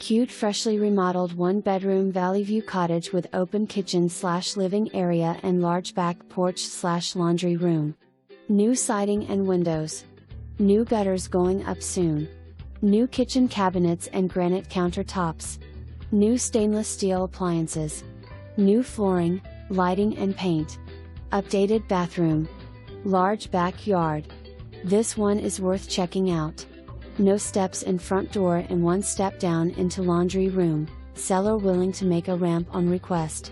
Cute freshly remodeled 1-bedroom valley view cottage with open kitchen/living area and large back porch/laundry room. New siding and windows. New gutters going up soon. New kitchen cabinets and granite countertops. New stainless steel appliances. New flooring, lighting and paint. Updated bathroom. Large backyard. This one is worth checking out. No steps in front door and 1 step down into laundry room, seller willing to make a ramp on request.